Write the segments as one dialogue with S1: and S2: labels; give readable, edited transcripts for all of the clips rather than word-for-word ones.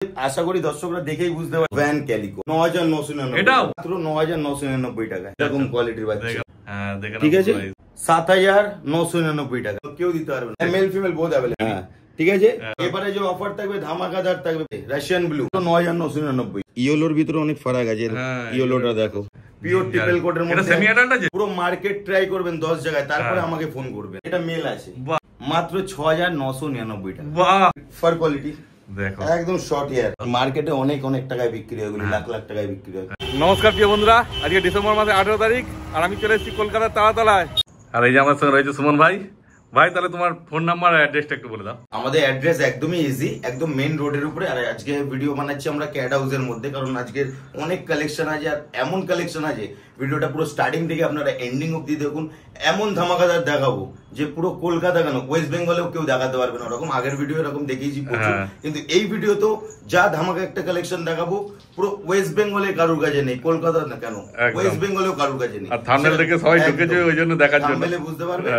S1: আশা করি দর্শকরা দেখেই বুঝতে পারবে। ভ্যান ক্যালিকো 9999
S2: এটাও
S1: মাত্র 9999 টাকা। এরকম কোয়ালিটির বাচ্চা,
S2: হ্যাঁ দেখেন,
S1: ঠিক আছে 7999 টাকা। কেউ দিতে পারবে না, মেল ফিমেল বোথ अवेलेबल। হ্যাঁ ঠিক আছে। এবারে যে অফার থাকবে ধামাকাদার থাকবে, রাশিয়ান ব্লু 9999। ইয়েলোর ভিতরে অনেক ফারাক আছে, ইয়েলোটা দেখো পিওর ট্রিপল কোটের মধ্যে,
S2: এটা সেমি অ্যাডাল্ট আছে।
S1: পুরো মার্কেট ট্রাই করবেন 10 জায়গায়, তারপরে আমাকে ফোন করবেন। এটা মেল আছে মাত্র 6999 টাকা।
S2: বাহ,
S1: ফার কোয়ালিটি
S2: দেখো
S1: একদম শর্ট ইয়ার। মার্কেটে অনেক অনেক টাকায় বিক্রি হয়, লাখ লাখ টাকায় বিক্রি হয়।
S2: নমস্কার প্রিয় বন্ধুরা, আজকে ডিসেম্বর মাসে 18 তারিখ আর আমি চলে এসেছি কলকাতার তারাতলায়। আর এই যে আমার সঙ্গে রয়েছে সুমন ভাই। ভাই তাহলে তোমার ফোন নাম্বার আর অ্যাড্রেসটা একটু বলে দাও।
S1: আমাদের অ্যাড্রেস একদমই ইজি, একদম মেইন রোডের উপরে। আর আজকে ভিডিও বানাচ্ছি আমরা ক্যাট হাউসের মধ্যে, কারণ আজকের অনেক কালেকশন আছে আর এমন কালেকশন আছে ভিডিওটা পুরো স্টার্টিং থেকে আপনারা এন্ডিং অব্দি দেখুন। এমন ধামাকাদার দেখাবো যে পুরো কলকাতা কেন ওয়েস্ট বেঙ্গলেও কেউ দেখাতে পারবে না ওরকম। আগের ভিডিও এরকম দেখিয়েছি প্রচুর, কিন্তু এই ভিডিও তো যা ধামাকা একটা কালেকশন দেখাবো পুরো ওয়েস্ট বেঙ্গলে কারুর কাছে নেই, কলকাতা না কেন ওয়েস্ট বেঙ্গলেও কারুর কাছে নেই।
S2: আর থাম্বনেল দেখে সবাই ঢুকেছে ওই জন্য দেখার জন্য,
S1: থাম্বনেলে বুঝতে পারবে।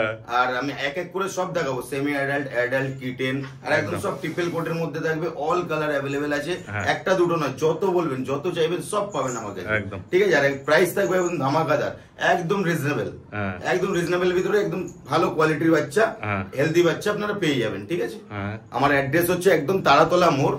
S1: আর আমি এক এক করে সব দেখাবো, সেমি অ্যাডাল্ট, অ্যাডাল্ট, কিটেন, আর একদম সব ট্রিপল কোটের মধ্যে থাকবে। অল কালার अवेलेबल আছে, একটা দুটো নয়, যত বলবেন যত চাইবেন সব পাবেন আমাকে, ঠিক আছে। আর প্রাইস থাকবে একদম ধামাকাদার, একদম রিজনেবল, একদম রিজনেবল ভিতরে একদম ভালো কোয়ালিটির বাচ্চা, হেলদি বাচ্চা আপনারা পেয়ে যাবেন, ঠিক আছে। আমার অ্যাড্রেস হচ্ছে একদম তারাতলা মোড়।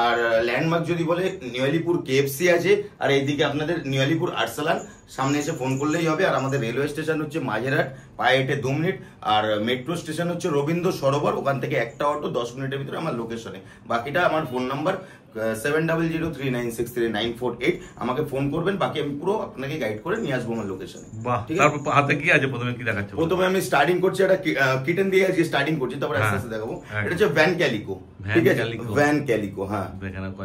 S1: আর ল্যান্ডমার্ক যদি বলে নিয়ালিপুর কেএফসি আছে, আর এইদিকে আপনাদের নিয়ালিপুর আরসালান, সামনে এসে ফোন করলেই হবে। আর আমাদের রেলওয়ে স্টেশন হচ্ছে মাঝেরহাট, পায়ে হেঁটে 2 মিনিট। আর মেট্রো স্টেশন হচ্ছে রবীন্দ্র সরোবর, ওখান থেকে একটা অটো 10 মিনিটের ভিতরে আমার লোকেশনে। বাকিটা আমার ফোন নাম্বার 7003963948, আমাকে ফোন করবেন, বাকি আমি পুরো আপনাকে গাইড করে নিয়ে আসবো আমার লোকেশনে।
S2: তারপর হাতে কি আছে, প্রথমে কি দেখাচ্ছ?
S1: প্রথমে আমি স্টার্টিং করছি একটা কিটেন দিয়ে আজকে স্টার্টিং করছি, তারপর আস্তে আস্তে দেখাবো। এটা হচ্ছে ভ্যান ক্যালিকো, ঠিক আছে, ভ্যান ক্যালিকো। হ্যাঁ,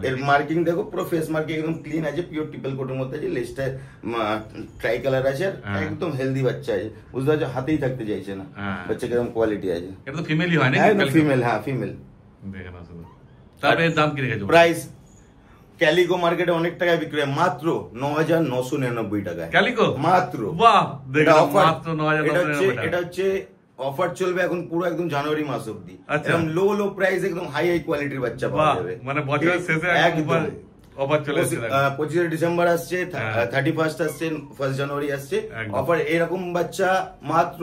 S1: এর মার্কিং দেখো পুরো ফেস মার্কিং একদম ক্লিন আছে, পিওর ট্রিপল কোটের মধ্যে আছে, লেজটা ট্রাই কালার আছে, আর একদম হেলদি বাচ্চা আছে, বুঝতে পারছো, হাতেই থাকতে চাইছে না বাচ্চা, কিরকম কোয়ালিটি আছে।
S2: এটা তো ফিমেলই হয় না?
S1: ফিমেল, হ্যাঁ ফিমেল।
S2: দেখেন আসলে তারপরে এর দাম কি রেখেছো?
S1: প্রাইস ক্যালিকো মার্কেটে অনেক টাকায় বিক্রি হয়, মাত্র 9999 টাকায় ক্যালিকো মাত্র।
S2: বাহ, দেখেন
S1: মাত্র 9999 টাকা। এটা হচ্ছে অফার চলবে এখন পুরো একদম জানুয়ারি মাস অবধি। একদম লো লো প্রাইস, একদম হাই হাই কোয়ালিটির বাচ্চা পাওয়া যাবে।
S2: মানে বছরের শেষে একদম অফার চলে আসছে।
S1: 25 ডিসেম্বর আসছে, 31 আসছে, 1 জানুয়ারি আসছে। অফার এরকম বাচ্চা মাত্র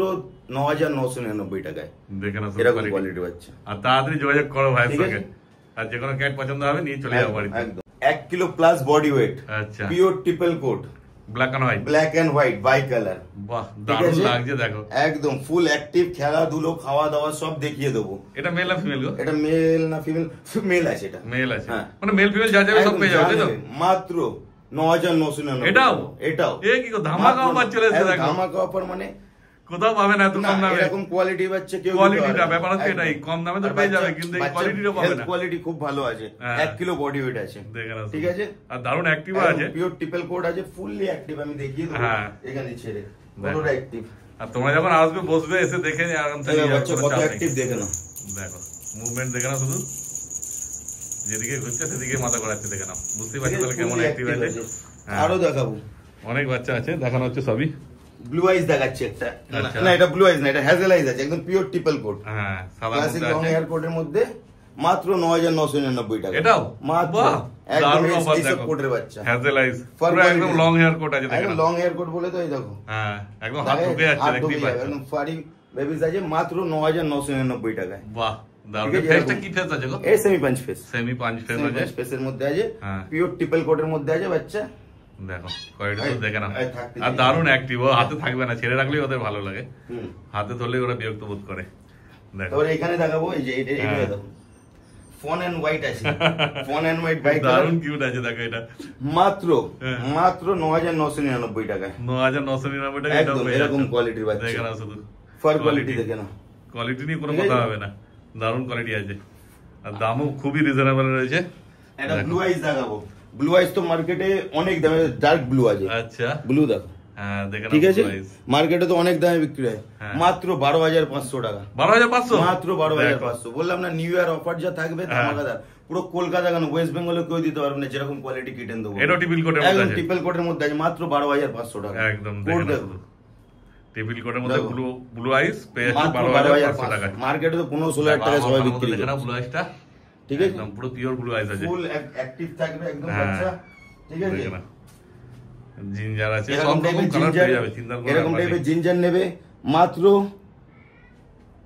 S1: 9999 টাকায়।
S2: দেখেন
S1: এরকম কোয়ালিটির বাচ্চা।
S2: আর তাড়াতাড়ি যোগাযোগ করো ভাইয়ের সঙ্গে, আর যে কোনো ক্যাট পছন্দ হবে নিয়ে চলে যাও বাড়িতে।
S1: একদম 1 কিলো প্লাস বডি ওয়েট,
S2: আচ্ছা,
S1: pure triple coat,
S2: black and white,
S1: black and white by colour.
S2: বাহ, দারুণ লাগছে দেখো,
S1: একদম ফুল অ্যাক্টিভ, খেলাধুলো, খাওয়া দাওয়া সব দেখিয়ে দেবো।
S2: এটা মেল না ফিমেল গো?
S1: এটা মেল না ফিমেল? মেল আছে, এটা
S2: মেল আছে, মানে মেল ফিমেল যা যাবে সব পেয়ে যাবে, তাই তো?
S1: মাত্র 9999।
S2: এটাও
S1: এটাও
S2: এই কি ধামাকা অফার চলে এসেছে দেখো।
S1: ধামাকা অফার মানে
S2: কোথাও পাবে না এত কম দামে।
S1: এরকম কোয়ালিটি বাচ্চা কেউ,
S2: কোয়ালিটিটা ব্যাপার হচ্ছে এটাই, কম দামে তো পেয়ে যাবে, কিন্তু এই কোয়ালিটিটা পাবে না।
S1: কোয়ালিটি খুব ভালো আছে, 1 কিলো বডি ওয়েট আছে, ঠিক আছে।
S2: আর দারুণ অ্যাক্টিভ আছে,
S1: পিওর ট্রিপল কোড আছে, ফুললি অ্যাক্টিভ। আমি দেখিয়ে দেবো এখানে ছেড়ে কতটা অ্যাক্টিভ।
S2: আর তোমরা যখন আসবে বসবে, এসে দেখে আরাম থেকে
S1: বাচ্চা কত অ্যাক্টিভ দেখে নাও।
S2: দেখো মুভমেন্ট দেখে নাও, শুধু যেদিকে ঘুরছে সেদিকে মাথা ঘোরাচ্ছে, দেখে নাও, বুঝতেই পারছো তাহলে কেমন অ্যাক্টিভ আছে।
S1: আরো দেখাবো,
S2: অনেক বাচ্চা আছে, দেখানো হচ্ছে সবই।
S1: ব্লু আইস দেখাচ্ছে একটা, না এটা ব্লু আইস না, এটা হ্যাজেল আইস আছে, একদম পিওর ট্রিপল কোট।
S2: হ্যাঁ, সাদা
S1: ক্লাসিক লং হেয়ার কোটের মধ্যে মাত্র 9999 টাকা।
S2: এটাও
S1: মাত্র একদম এইসব কোটের বাচ্চা,
S2: হ্যাজেল আইস, পুরো একদম লং হেয়ার কোট আছে, দেখেন
S1: লং হেয়ার কোট বলে তো এই দেখো।
S2: হ্যাঁ, একদম হাত ঢুকে যাচ্ছে, দেখতেই পাচ্ছ,
S1: একদম ফারি বেবিস আছে, মাত্র 9999 টাকায়।
S2: বাহ, দারুণ। ফেসটা কি ফেস আছে গো?
S1: এই semi punch face,
S2: semi punch face আছে,
S1: ফেসের মধ্যে আছে, পিওর ট্রিপল কোটের মধ্যে আছে বাচ্চা।
S2: দেখো কোয়ালিটি তো দেখে নাও, আর দারুণ অ্যাক্টিভ। ও হাতে থাকবে না, ছেড়ে রাখলেই ওদের ভালো লাগে, হাতে ধরলেই ওরা বিরক্ত বোধ করে। দেখো
S1: তারপরে এখানে দেখাবো, এই যে এটা দেখো, ফন এন্ড হোয়াইট আছে, ফন এন্ড হোয়াইট বাইক,
S2: দারুণ কিউট আছে। দেখো এটা
S1: মাত্র 9999 টাকায়,
S2: 9999 টাকা।
S1: একদম এরকম কোয়ালিটির বাচ্চা,
S2: দেখে নাও, শুধু
S1: ফার কোয়ালিটি দেখে নাও,
S2: কোয়ালিটি নিয়ে কোনো কথা হবে না, দারুণ কোয়ালিটি আছে, আর দামও খুবই রিজনেবল রয়েছে।
S1: এটা ব্লু আইস দেখাবো। ব্লু আইস তো মার্কেটে অনেক দামে, ডার্ক ব্লু আছে।
S2: আচ্ছা,
S1: ব্লু দেখো, ঠিক আছে, মার্কেটে তো অনেক দামে বিক্রি হয়, মাত্র 12500 টাকা।
S2: 12500,
S1: মাত্র 12500। বললাম না, নিউ ইয়ার অফার যা থাকবে ধামাকাদার, পুরো কলকাতা কেন ওয়েস্ট বেঙ্গলে কেউ দিতে পারবে না যেরকম কোয়ালিটি কিটেন দেবো।
S2: এটা টিপিল কোটের মধ্যে আছে,
S1: টিপিল কোটের মধ্যে আছে, মাত্র 12500 টাকা।
S2: একদম দেখো, টিপিল কোটের মধ্যে ব্লু আইস পেয়ে 12500 টাকা।
S1: মার্কেটে তো 15-16 টাকা সবাই বিক্রি করে।
S2: ব্লু আইসটা
S1: ঠিক আছে,
S2: একদম পুরো পিওর ব্লু আইস আছে,
S1: ফুল অ্যাক্টিভ থাকবে একদম বাচ্চা। ঠিক আছে,
S2: জিঞ্জার আছে, সব রকম কালার পেয়ে যাবে, চিন্তা করো।
S1: এরকম টাইপের জিঞ্জার নেবে মাত্র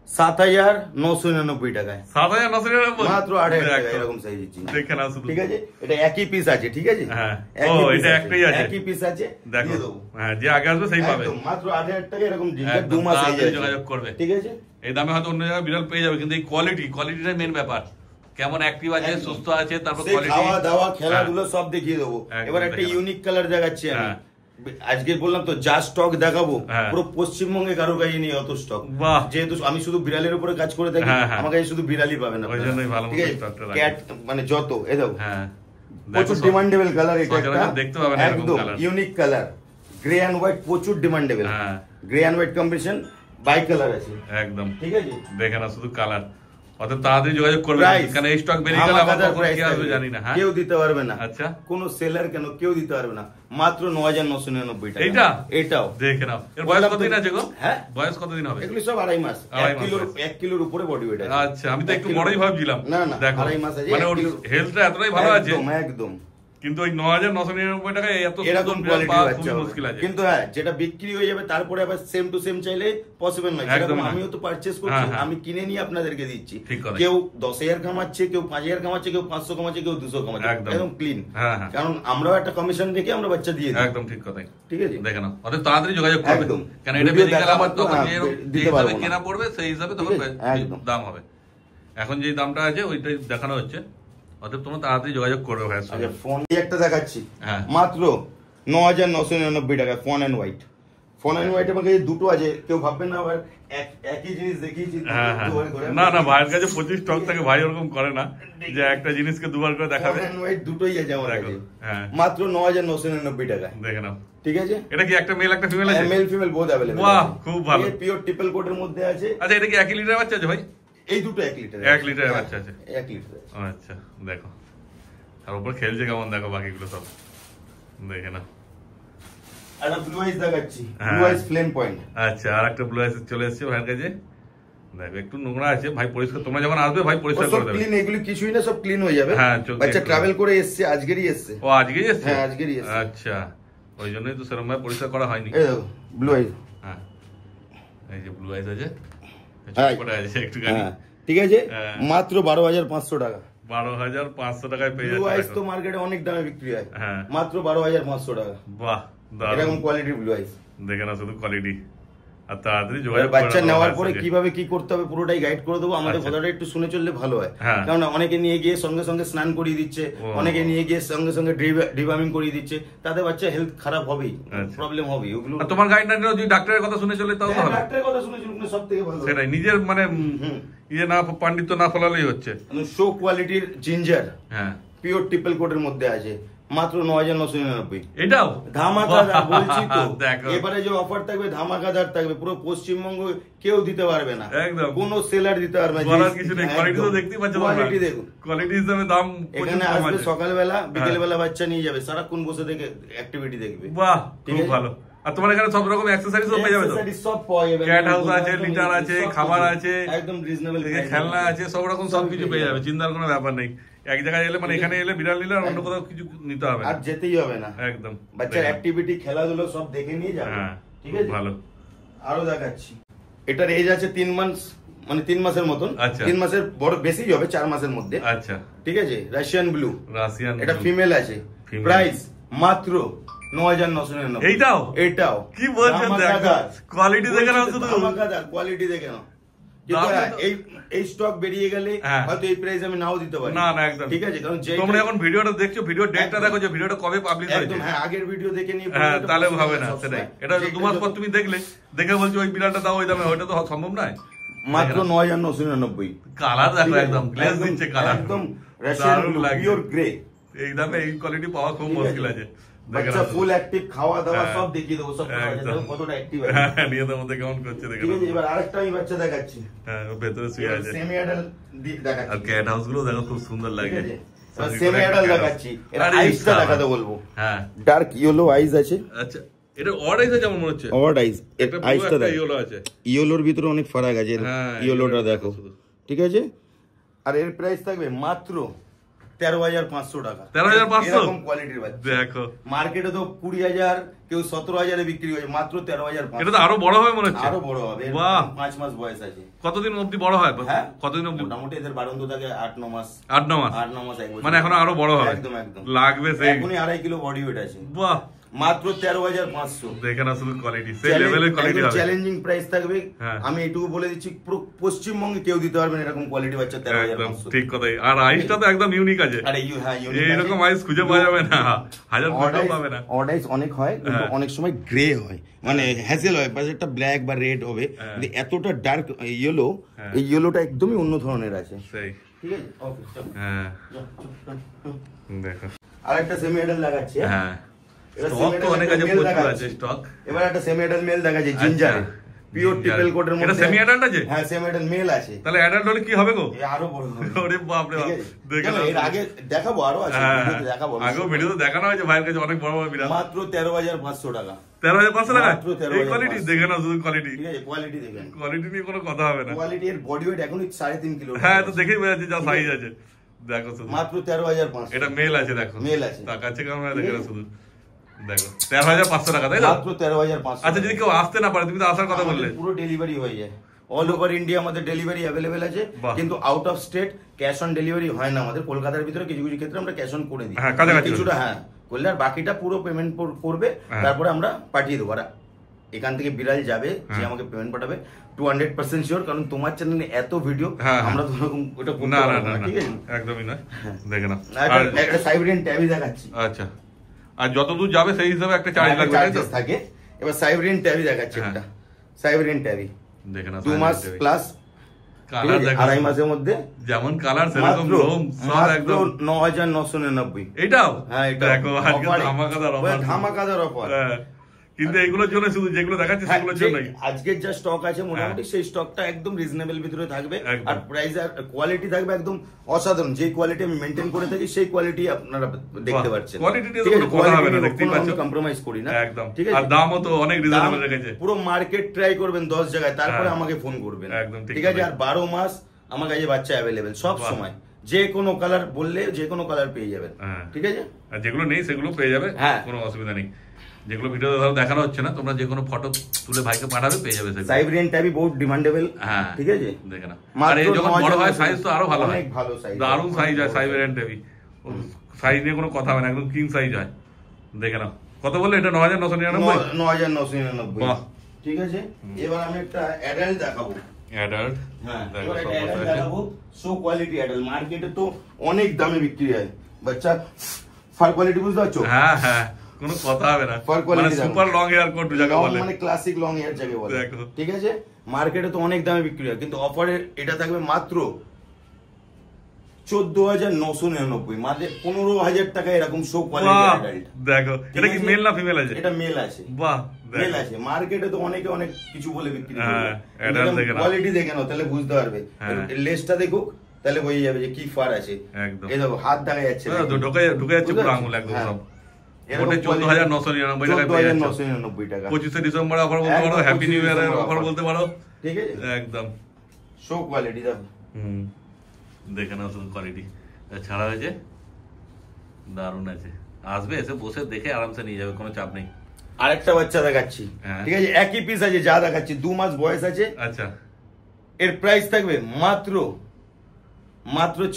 S1: 7,999 টাকায়।
S2: 7,999
S1: মাত্র 8,000 টাকা এরকম সাইজের জিঞ্জার।
S2: দেখে নাও শুধু।
S1: ঠিক আছে, এটা একই পিস আছে। ঠিক আছে,
S2: হ্যাঁ, ও এটা একটাই আছে,
S1: একই পিস আছে,
S2: দেখো। হ্যাঁ, যে আগে আসবে সেই পাবে।
S1: একদম মাত্র 8,000 টাকা এরকম জিঞ্জার 2 মাস এই
S2: যোগাযোগ করবে।
S1: ঠিক আছে,
S2: এই দামে হয়তো অন্য জায়গায় বিড়াল পেয়ে যাবে, কিন্তু এই কোয়ালিটিটাই মেন ব্যাপার, কেমন অ্যাক্টিভ আছে, সুস্থ আছে, তারপর কোয়ালিটি,
S1: খাওয়া দাওয়া খেলাধুলো সব দেখিয়ে দেবো। এবার একটা ইউনিক কালার দেখাচ্ছি আমি। আজকে বললাম তো যা স্টক দেখাবো পুরো পশ্চিমবঙ্গে কারো কাছে নেই অত স্টক, যেহেতু আমি শুধু বিড়ালের উপরে কাজ করে থাকি, আমার কাছে শুধু বিড়ালই পাবেন আপনারা। ঠিক আছে, ক্যাট মানে যত এ দেখো প্রচুর ডিমান্ডেবল কালার, এটা একটা একদম unique colour, grey and white, প্রচুর demandable, grey and white combination, by colour আছে একদম। ঠিক আছে,
S2: দেখে না শুধু কালার, অত তাড়াতাড়ি যোগাযোগ করবে, কারণ এই স্টক বেরিয়ে গেলে আবার কখন কি আসবে জানি না।
S1: কেউ দিতে পারবে না।
S2: আচ্ছা,
S1: কোন সেলার কেন কেউ দিতে পারবে না, মাত্র 9,999 টাকা।
S2: এইটা
S1: এটাও
S2: দেখে নাও। এর বয়স কতদিন আছে গো?
S1: হ্যাঁ,
S2: বয়স কতদিন হবে?
S1: এগুলো সব 2.5 মাস, 1 কিলোর উপরে বডি ওয়েট আছে।
S2: আচ্ছা, আমি তো একটু বড়ই ভাবছিলাম।
S1: না না,
S2: দেখো
S1: 2.5 মাস আছে,
S2: মানে ওর হেলথটা এতটাই ভালো আছে
S1: একদম।
S2: কিন্তু ওই 9,999 টাকায় এত
S1: এরকম কোয়ালিটি
S2: পাওয়া মুশকিল আছে।
S1: কিন্তু হ্যাঁ, যেটা বিক্রি হয়ে যাবে তারপরে আবার সেম টু সেম চাইলে পসিবল নয়। যেরকম আমিও তো পারচেজ করছি, আমি কিনে নিয়ে আপনাদেরকে দিচ্ছি। কেউ 10,000 কামাচ্ছে, কেউ 5,000 কামাচ্ছে, কেউ 500 কামাচ্ছে, কেউ 200 কামাচ্ছে, একদম ক্লিন। কারণ আমরাও একটা কমিশন রেখে আমরা বাচ্চা দিয়ে দিই।
S2: একদম ঠিক কথা।
S1: ঠিক আছে,
S2: দেখে নাও, অত তাড়াতাড়ি যোগাযোগ করবে, কারণ এটা বেরিয়ে গেলে আবার তখন যে হিসাবে কেনা পড়বে সেই হিসাবে তখন দাম হবে। এখন যে দামটা আছে ওইটাই দেখানো হচ্ছে, অতএব তোমরা তাড়াতাড়ি যোগাযোগ করবে ভাইয়ের সঙ্গে।
S1: ফোন একটা দেখাচ্ছি মাত্র 9,999 টাকা, fawn and white. Fawn and white আমার কাছে দুটো আছে, কেউ ভাববেন না আবার একই জিনিস দেখিয়েছি।
S2: না না, ভাইয়ের কাছে 25 স্টক থাকে, ভাই ওরকম করে না যে একটা জিনিসকে দুবার করে দেখাবে।
S1: ফোন এন্ড হোয়াইট দুটোই আছে আমার কাছে, মাত্র 9,999 টাকা। দেখে নাও। ঠিক আছে,
S2: এটা কি একটা মেল একটা ফিমেল আছে?
S1: Male female both available.
S2: বাহ, খুব ভালো।
S1: পিওর ট্রিপল কোটের মধ্যে আছে।
S2: আচ্ছা, এটা কি 1 লিটার বাচ্চা আছে ভাই?
S1: এই দুটো 1 লিটার।
S2: 1 লিটার বাচ্চা আছে,
S1: 1 লিটার।
S2: আচ্ছা, দেখো আর উপর খেলছে কেমন, দেখো বাকিগুলো সব দেখে না।
S1: একটা ব্লু আইস দেখাচ্ছি, ব্লু আইস ফ্লেম পয়েন্ট।
S2: আচ্ছা, আর একটা ব্লু আইস চলে এসেছে ভাইয়ের কাছে। দেখো একটু নোংরা আছে, ভাই পরিষ্কার, তোমরা যখন আসবে ভাই পরিষ্কার করে দেবে।
S1: ক্লিন, এগুলো কিছুই না, সব ক্লিন হয়ে যাবে। হ্যাঁ, বাচ্চা ট্রাভেল করে এসেছে, আজকেরই এসেছে।
S2: ও আজকেই এসেছে?
S1: হ্যাঁ, আজকেরই এসেছে।
S2: আচ্ছা, ওই জন্যই তো সেরকম ভাবে পরিষ্কার করা হয়নি।
S1: এই দেখো ব্লু আইস।
S2: হ্যাঁ, এই যে ব্লু আইস আছে, একটু গানি।
S1: ঠিক আছে, মাত্র 12,500 টাকা।
S2: 12,500 টাকায় পেয়ে যাচ্ছে।
S1: ব্লু আইস তো মার্কেটে অনেক দামে বিক্রি হয়, মাত্র 12,500 টাকা।
S2: বাহ,
S1: এরকম কোয়ালিটির ব্লু আইস
S2: দেখে না, শুধু কোয়ালিটি। আর তাড়াতাড়ি যোগাযোগ করে।
S1: বাচ্চা নেওয়ার পরে কিভাবে কি করতে হবে পুরোটাই গাইড করে দেবো। আমাদের কথাটা একটু শুনে চললে ভালো হয়, কারণ অনেকে নিয়ে গিয়ে সঙ্গে সঙ্গে স্নান করিয়ে দিচ্ছে, অনেকে নিয়ে গিয়ে সঙ্গে সঙ্গে ডিওয়ার্মিং করিয়ে দিচ্ছে, তাতে বাচ্চা হেলথ খারাপ হবেই, প্রবলেম হবে। ওগুলো
S2: তোমার গাইড না দিলেও যদি ডাক্তারের কথা শুনে চলে তাও ভালো।
S1: ডাক্তারের কথা শুনে চললে সবথেকে ভালো।
S2: সেটাই, নিজের মানে ইয়ে না পাণ্ডিত্য না ফলালেই হচ্ছে।
S1: শো কোয়ালিটির জিঞ্জার, পিওর ট্রিপল কোটের মধ্যে আছে, মাত্র 9,999।
S2: এটাও
S1: ধামাকাদার বলছি তো। এবারে যে অফার থাকবে ধামাকাদার থাকবে, পুরো পশ্চিমবঙ্গ কেউ দিতে পারবে না,
S2: একদম
S1: কোন সেলার দিতে পারবে না।
S2: বলার কিছু নেই, কোয়ালিটি তো দেখতেই পাচ্ছ,
S1: কোয়ালিটি দেখুন,
S2: কোয়ালিটি হিসেবে দাম।
S1: এখানে আসবে সকালবেলা, বিকেলবেলা বাচ্চা নিয়ে যাবে, সারাক্ষণ বসে থেকে অ্যাক্টিভিটি দেখবে।
S2: বাহ, খুব ভালো। আর তোমার এখানে সব রকম অ্যাকসেসরিজও পেয়ে যাবে তো?
S1: সব পাওয়া যাবে,
S2: ক্যাট হাউস আছে, লিটার আছে, খাবার আছে,
S1: একদম রিজনেবল,
S2: খেলনা আছে, সব রকম সবকিছু পেয়ে যাবে, চিন্তার কোনো ব্যাপার নেই। এক জায়গায় এলে মানে এখানে এলে বিড়াল নিলে আর অন্য কোথাও কিছু নিতে হবে
S1: আর যেতেই হবে না, একদম বাচ্চার অ্যাক্টিভিটি খেলাধুলো সব দেখে নিয়ে যাবে। ঠিক আছে, ভালো। আরো দেখাচ্ছি, এটার এজ আছে 3 মাস, মানে 3 মাসের মতন। 3 মাসের বড় বেশি হবে, 4 মাসের মধ্যে। আচ্ছা, ঠিক আছে, রাশিয়ান ব্লু, এটা ফিমেল আছে। প্রাইস মাত্র 9,999। এটাও কি বলছেন, কোয়ালিটি দেখে নাও, শুধু কোয়ালিটি দেখে নাও। এই স্টক বেরিয়ে গেলে হয়তো এই প্রাইস আমি নাও দিতে পারি। না না, একদম ঠিক আছে, কারণ
S2: তোমরা এখন ভিডিওটা দেখছো, ভিডিও ডেটটা দেখো যে ভিডিওটা কবে পাবলিশ হয়েছে।
S1: একদম, হ্যাঁ, আগের ভিডিও দেখে নিয়ে
S2: তাহলে হবে না। সেটাই, এটা 2 মাস পর তুমি দেখলে, দেখে বলছো ওই বিড়ালটা দাও ওই দামে, ওইটা তো সম্ভব নয়।
S1: মাত্র 9,999।
S2: কালার দেখো, একদম গ্লেজ দিচ্ছে কালার,
S1: একদম রাশিয়ান ব্লু, পিওর গ্রে।
S2: এই দামে এই কোয়ালিটি পাওয়া খুব মুশকিল আছে।
S1: বাচ্চা ফুল অ্যাক্টিভ, খাওয়া দাওয়া সব দেখিয়ে দেবো, সব কতটা অ্যাক্টিভ আছে,
S2: নিজেদের মধ্যে কেমন করছে দেখো।
S1: এবার আরেকটা আমি বাচ্চা দেখাচ্ছি,
S2: হ্যাঁ, ভেতরে শুয়ে আছে,
S1: সেমি অ্যাডাল্ট দেখাচ্ছি।
S2: আর ক্যাট হাউস গুলো দেখো খুব সুন্দর লাগে।
S1: সেমি অ্যাডাল্ট দেখাচ্ছি, এটা আইসটা দেখাতে বলবো। হ্যাঁ, ডার্ক ইয়েলো আইস আছে।
S2: আচ্ছা, এটা অড আইস আছে, মনে হচ্ছে
S1: অড আইস। এটা আইসটা দেখো,
S2: ইয়েলো আছে,
S1: ইয়েলোর ভিতরে অনেক ফারাক আছে, ইয়েলোটা দেখো। ঠিক আছে, আর এর প্রাইস থাকবে মাত্র 13,500 টাকা।
S2: 13,500
S1: এরকম কোয়ালিটির বাচ্চা
S2: দেখো,
S1: মার্কেটে তো 20,000 কেউ 17,000 এ বিক্রি হয়, মাত্র 13,500।
S2: এটা তো আরো বড় হবে মনে হচ্ছে।
S1: আরো বড় হবে,
S2: বাহ
S1: 5 মাস বয়স আছে।
S2: কতদিন অবধি বড় হয়?
S1: হ্যাঁ
S2: কতদিন অবধি?
S1: মোটামুটি এদের বাড়ন্ত থাকে 8-9 মাস।
S2: 8-9 মাস,
S1: 8-9 মাস, এক বছর।
S2: মানে এখন আরো বড় হবে।
S1: একদম একদম
S2: লাগবে সেই
S1: এখনই 2.5 কিলো বডি ওয়েট আছে।
S2: বাহ,
S1: মাত্র 13,500।
S2: দেখে না শুধু কোয়ালিটি, সেই লেভেলের কোয়ালিটি হবে।
S1: চ্যালেঞ্জিং প্রাইস থাকবে।
S2: হ্যাঁ।
S1: আমি এটুকু বলে দিচ্ছি, পুরো পশ্চিমবঙ্গে কেউ দিতে পারবে না এরকম কোয়ালিটি বাচ্চা। 13,500
S2: ঠিক কথাই। আর আইসটা তো একদম ইউনিক আছে।
S1: আরে হ্যাঁ,
S2: এইরকম আইস খুঁজে পাওয়া যাবে না, হাজার কোথাও পাবে না।
S1: অড আইস অনেক হয়, কিন্তু অনেক সময় গ্রে হয়, মানে হ্যাজেল হয়, বা একটা ব্ল্যাক বা রেড হবে, কিন্তু এতটা ডার্ক ইয়েলো, এই ইয়েলোটা একদমই অন্য ধরনের আছে।
S2: সেই
S1: ঠিক আছে, ওকে।
S2: হ্যাঁ দেখো,
S1: আরেকটা সেমি অ্যাডাল্ট লাগাচ্ছি।
S2: হ্যাঁ স্টক তো অনেক আছে, প্রচুর আছে স্টক।
S1: এবার একটা সেমি অ্যাডাল্ট মেল দেখাচ্ছি, জিঞ্জার পিওর ট্রিপল কোটের মধ্যে।
S2: এটা সেমি অ্যাডাল্ট আছে?
S1: হ্যাঁ সেমি অ্যাডাল্ট মেল আছে।
S2: তাহলে অ্যাডাল্ট হলে কি হবে গো?
S1: আরো বড় হবে।
S2: ওরে বাপ রে বাপ, দেখে না,
S1: এর আগে দেখাবো, আরো আছে, ভিডিওতে দেখাবো।
S2: আগেও ভিডিওতে দেখানো হয়েছে ভাইয়ের কাছে অনেক বড় বড় বিড়াল।
S1: মাত্র 13,500 টাকা।
S2: 13,500 টাকা?
S1: মাত্র 13,500
S2: এই কোয়ালিটি দেখে না, শুধু কোয়ালিটি।
S1: ঠিক আছে, কোয়ালিটি দেখেন,
S2: কোয়ালিটি নিয়ে কোনো কথা হবে না।
S1: কোয়ালিটি, এর বডি ওয়েট এখনই 3.5 কিলো।
S2: হ্যাঁ তো দেখেই বোঝা যাচ্ছে যা সাইজ আছে। দেখো শুধু,
S1: মাত্র 13,500।
S2: এটা মেল আছে, দেখো
S1: মেল আছে।
S2: তাকাচ্ছে ক্যামেরা, দেখে না শুধু, দেখো 13,500 টাকা, তাই তো?
S1: মাত্র 13,500।
S2: আচ্ছা, যদি কেউ আসতে না পারে, তুমি তো আসার কথা বললে।
S1: পুরো ডেলিভারি হয়ে যায়, অল ওভার ইন্ডিয়া আমাদের ডেলিভারি অ্যাভেলেবেল আছে, কিন্তু out of state cash on delivery হয় না আমাদের। কলকাতার ভিতরে কিছু কিছু ক্ষেত্রে আমরা ক্যাশ অন করে দিই, কিছুটা হ্যাঁ করলে, আর বাকিটা পুরো পেমেন্ট করবে, তারপরে আমরা পাঠিয়ে দেবো। আর এখান থেকে বিড়াল যাবে, যে আমাকে পেমেন্ট পাঠাবে 200% শিওর, কারণ তোমার চ্যানেলে এত ভিডিও, আমরা তো ওটা
S2: না না না, ঠিক আছে, একদমই না। দেখে না,
S1: একটা সাইবেরিয়ান ট্যাবি দেখাচ্ছি।
S2: আচ্ছা, আর যতদূর যাবে সেই হিসাবে একটা চার্জ লাগবে, তাই তো?
S1: থাকে। এবার সাইবেরিয়ান ট্যাবি দেখাচ্ছি, একটা সাইবেরিয়ান ট্যাবি,
S2: দেখে না,
S1: 2 মাস প্লাস,
S2: কালার দেখো,
S1: 2.5 মাসের মধ্যে
S2: যেমন কালার সেরকম লোম, সব একদম।
S1: 9,999।
S2: এটাও?
S1: হ্যাঁ, এটা
S2: দেখো আজকে ধামাকাদার অফার,
S1: ধামাকাদার অফার।
S2: কিন্তু এইগুলোর জন্য, শুধু যেগুলো দেখাচ্ছি সেগুলোর জন্যই।
S1: আজকের যা স্টক আছে মোটামুটি, সেই স্টকটা একদম রিজনেবল ভিতরে থাকবে, আর প্রাইস আর কোয়ালিটি থাকবে একদম অসাধারণ। যে কোয়ালিটি আমি মেইনটেইন করে থাকি, সেই কোয়ালিটি আপনারা দেখতে পাচ্ছেন।
S2: কোয়ালিটি নিয়ে কোনো কথা হবে না, দেখতেই পাচ্ছ,
S1: কম্প্রোমাইজ করি না
S2: একদম।
S1: ঠিক আছে,
S2: আর দামও তো অনেক রিজনেবল রেখেছে।
S1: পুরো মার্কেট ট্রাই করবেন 10 জায়গায়, তারপরে আমাকে ফোন করবেন,
S2: একদম
S1: ঠিক আছে। আর 12 মাস আমার কাছে বাচ্চা অ্যাভেলেবেল সব সময়, যে কোনো কালার বললে যে কোনো কালার পেয়ে যাবেন, ঠিক আছে।
S2: আর যেগুলো নেই সেগুলো পেয়ে যাবে, কোনো অসুবিধা নেই। যেগুলো ভিডিওতে ধরো দেখানো হচ্ছে না, তোমরা যে কোনো ফটো তুলে ভাইকে পাঠাবে, পেয়ে যাবে।
S1: সাইবেরিয়ান টাইপই বহুত ডিমান্ডেবল,
S2: হ্যাঁ
S1: ঠিক আছে।
S2: দেখে না, আর এই যখন বড় হয় সাইজ তো আরো ভালো হয়,
S1: অনেক ভালো সাইজ,
S2: দারুণ সাইজ হয় সাইবেরিয়ান টাইপই। সাইজ নিয়ে কোনো কথা হবে না, একদম কিং সাইজ হয়। দেখে না, কত বললে এটা? 9,999।
S1: 9,999, বাহ, ঠিক আছে। এবার আমি একটা অ্যাডাল্ট দেখাবো।
S2: অ্যাডাল্ট,
S1: হ্যাঁ এবার অ্যাডাল্ট দেখাবো, সো কোয়ালিটি অ্যাডাল্ট। মার্কেটে তো অনেক দামে বিক্রি হয় বাচ্চা, ফার কোয়ালিটি বুঝতে পারছো?
S2: হ্যাঁ হ্যাঁ, কোনো কথা হবে না, মানে সুপার লং হেয়ার কোট যাকে বলে,
S1: মানে ক্লাসিক লং হেয়ার যাকে বলে, ঠিক আছে। মার্কেটে তো অনেক দামে বিক্রি হয়, কিন্তু অফারে এটা থাকবে মাত্র 14,999, মানে 15,000 টাকা এরকম সো কোয়ালিটি অ্যাডাল্ট।
S2: দেখো, এটা কি মেল না ফিমেল আছে?
S1: এটা মেল আছে।
S2: বাহ,
S1: মেল আছে। মার্কেটে তো অনেকে অনেক কিছু বলে বিক্রি করে,
S2: কোয়ালিটি
S1: দেখে নাও তাহলে বুঝতে পারবে। লেজটা দেখুক, তাহলে বোঝা যাবে যে কি ফার আছে।
S2: একদম,
S1: এই দেখো হাত দেখা যাচ্ছে,
S2: ঢুকে যাচ্ছে পুরো আঙুল একদম সব। ওটা 14,999 টাকা,
S1: 14,999 টাকা।
S2: 25শে ডিসেম্বর অফার বলতে পারো, হ্যাপি নিউ ইয়ার অফার বলতে পারো,
S1: ঠিক আছে,
S2: একদম
S1: সো কোয়ালিটি দেখো।
S2: দেখে নাও শুধু কোয়ালিটি ছাড়া হয়েছে, দারুণ আছে। আসবে, এসে বসে দেখে আরামসে নিয়ে যাবে, কোনো চাপ নেই।
S1: আরেকটা বাচ্চা দেখাচ্ছি, ঠিক আছে, একই পিস আছে যা দেখাচ্ছি, 2 মাস বয়স আছে।
S2: আচ্ছা,
S1: এর প্রাইস থাকবে মাত্র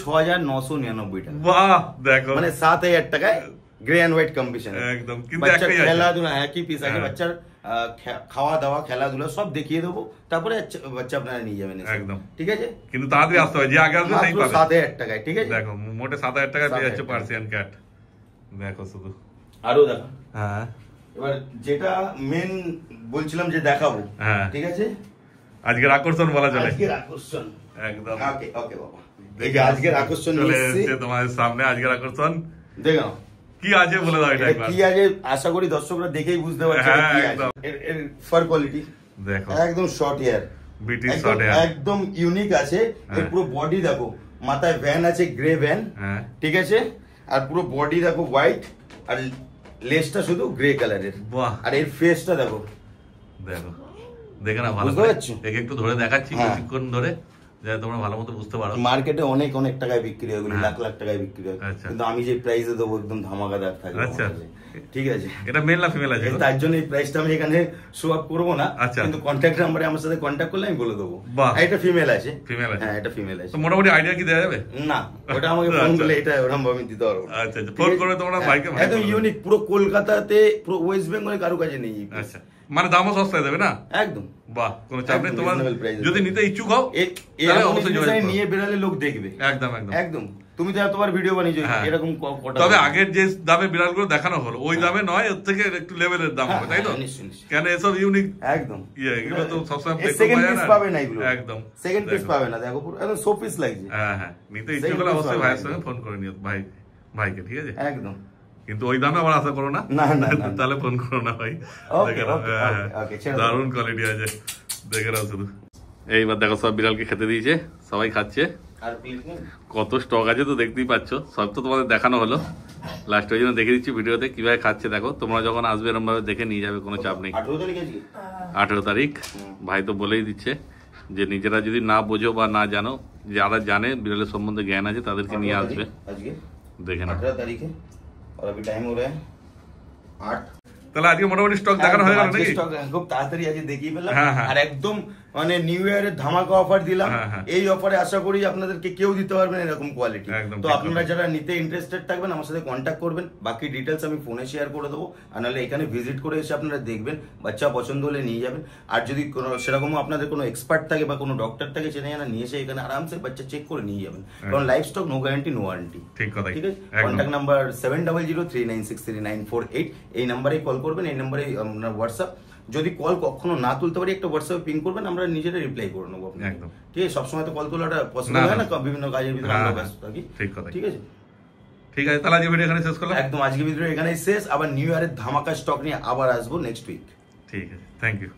S1: 6,999 টাকা।
S2: বাহ, দেখো,
S1: মানে 7,000 টাকায় গ্রে এন্ড হোয়াইট কম্বিনেশন,
S2: একদম। কিন্তু একটাই আছে,
S1: খেলাধুলা একই পিস আছে, বাচ্চার খাওয়া দাওয়া খেলাধুলা সব দেখিয়ে দেবো, তারপরে বাচ্চা আপনারা নিয়ে যাবেন, একদম, ঠিক আছে।
S2: কিন্তু তাড়াতাড়ি আসতে হবে, যে আগে আসবে সেই পাবে।
S1: 7,000 টাকায়, ঠিক আছে।
S2: দেখো, মোটে 7,000 টাকায় পেয়ে যাচ্ছে পার্সিয়ান ক্যাট। দেখো শুধু,
S1: আরো দেখো।
S2: হ্যাঁ,
S1: এবার যেটা মেন বলছিলাম যে দেখাবো, ঠিক আছে,
S2: আজকের আকর্ষণ বলা চলে,
S1: আজকের আকর্ষণ,
S2: একদম।
S1: ওকে ওকে বাবা, এই যে আজকের আকর্ষণ
S2: চলে এসেছে তোমাদের সামনে। আজকের আকর্ষণ
S1: দেখো
S2: কি আছে বলে দাও, এটা
S1: কি আছে, আশা করি দর্শকরা দেখেই বুঝতে পারছে কি আছে। এর ফার কোয়ালিটি দেখো, একদম short hair, British short hair, একদম ইউনিক আছে। এর পুরো বডি দেখো, মাথায় ভ্যান আছে, গ্রে ভ্যান, ঠিক আছে, আর পুরো বডি দেখো হোয়াইট, আর লেজটা শুধু গ্রে কালারের। বাহ, আর এর ফেসটা দেখো,
S2: দেখো, দেখে না ভালো করে, একটু ধরে দেখাচ্ছি বেশিক্ষণ ধরে, যাতে তোমরা ভালো মতো বুঝতে পারো।
S1: মার্কেটে অনেক অনেক টাকায় বিক্রি হয়, লাখ লাখ টাকায় বিক্রি হয়, কিন্তু আমি যে প্রাইসে দেবো একদম ধামাকাদার থাকবে।
S2: আচ্ছা,
S1: ঠিক আছে।
S2: এটা মেল না ফিমেল আছে?
S1: তার জন্য এই প্রাইসটা আমি এখানে শো আপ করবো না, কিন্তু কন্ট্যাক্ট নাম্বারে আমার সাথে কন্ট্যাক্ট করলে আমি বলে দেবো। এটা ফিমেল আছে।
S2: ফিমেল আছে?
S1: হ্যাঁ, এটা ফিমেল আছে।
S2: তো মোটামুটি আইডিয়া কি দেওয়া যাবে?
S1: না, ওটা আমাকে ফোন করলে এটা ওরকম ভাবে দিতে পারবো।
S2: আচ্ছা, ফোন করে তোমরা ভাইকে
S1: একদম ইউনিক, পুরো কলকাতাতে পুরো ওয়েস্ট বেঙ্গলে কারো কাছে নেই।
S2: আচ্ছা, মানে দামও সস্তায় দেবে না?
S1: একদম।
S2: বাহ, কোনো চাপ নেই। তোমার যদি নিতে ইচ্ছুক হও তাহলে অবশ্যই যোগাযোগ করো।
S1: নিয়ে বেরালে লোক দেখবে।
S2: একদম একদম
S1: একদম। তুমি তো তোমার ভিডিও বানিয়েছো এরকম।
S2: তবে আগের যে দামে বিড়ালগুলো দেখানো হলো ওই দামে নয়, এর থেকে একটু লেভেলের দাম হবে, তাই তো? কেন এসব ইউনিক
S1: একদম
S2: এগুলো তো সবসময়
S1: সেকেন্ড পিস পাবে না, এগুলো
S2: একদম
S1: সেকেন্ড পিস পাবে না। দেখো পুরো একদম সো পিস লাগছে।
S2: হ্যাঁ হ্যাঁ, নিতে ইচ্ছুক হলে অবশ্যই ভাইয়ের সঙ্গে ফোন করে নিও, ভাইকে, ঠিক আছে?
S1: একদম।
S2: কিন্তু ওই দামে আবার আশা করো না, তাহলে ফোন করো না ভাই। দারুণ কোয়ালিটি আছে, দেখে নাও শুধু। এইবার দেখো সব বিড়ালকে খেতে দিয়েছে, সবাই খাচ্ছে। কত স্টক আছে তো দেখতেই পাচ্ছ, সব তো তোমাদের দেখানো হলো। লাস্ট ওই জন্য দেখে দিচ্ছি ভিডিওতে কিভাবে খাচ্ছে। দেখো তোমরা যখন আসবে এরকম ভাবে দেখে নিয়ে যাবে, কোনো চাপ নেই। 18 তারিখ ভাই তো বলেই দিচ্ছে যে নিজেরা যদি না বোঝো বা না জানো, যারা জানে বিড়ালের সম্বন্ধে জ্ঞান আছে তাদেরকে নিয়ে আসবে। দেখে না
S1: 18 তারিখে और अभी टाइम हो रहा है 8।
S2: তাহলে আজকে মোটামুটি স্টক দেখানো হয়ে গেল নাকি?
S1: স্টক খুব তাড়াতাড়ি আজকে দেখিয়ে ফেললাম। আর একদম মানে নিউ ইয়ারের ধামাকা অফার দিলাম। এই অফারে আশা করি আপনাদেরকে কেউ দিতে পারবেন এরকম কোয়ালিটি। তো আপনারা যারা নিতে ইন্টারেস্টেড থাকবেন আমার সাথে কন্ট্যাক্ট করবেন, বাকি ডিটেলস আমি ফোনে শেয়ার করে দেবো। আর নাহলে এখানে ভিজিট করে এসে আপনারা দেখবেন, বাচ্চা পছন্দ হলে নিয়ে যাবেন। আর যদি কোনো সেরকম আপনাদের কোনো এক্সপার্ট থাকে বা কোনো ডক্টর থাকে চেনে জানা, নিয়ে এসে এখানে আরামসে বাচ্চা চেক করে নিয়ে যাবেন। কারণ live stock no guarantee no warranty. ঠিক কথা। ঠিক আছে। কন্ট্যাক্ট নাম্বার 7003963948, এই নাম্বারে কল করবেন, এই নাম্বারে আপনার হোয়াটসঅ্যাপ। যদি কল কখনো না তুলতে পারি একটা হোয়াটসঅ্যাপে পিং করবেন, আমরা নিজেরা রিপ্লাই করে নেবো। একদম ঠিক আছে। সবসময় তো কল তোলাটা পসিবল হয় না, বিভিন্ন কাজের ভিতরে আমরা ব্যস্ত থাকি। ঠিক কথা। ঠিক আছে।
S2: ঠিক আছে, তাহলে আজকে ভিডিও এখানে শেষ করলাম।
S1: একদম, আজকে ভিডিও এখানেই শেষ। আবার নিউ ইয়ারের ধামাকা স্টক নিয়ে আবার আসবো নেক্সট উইক।
S2: ঠিক আছে, থ্যাংক ইউ।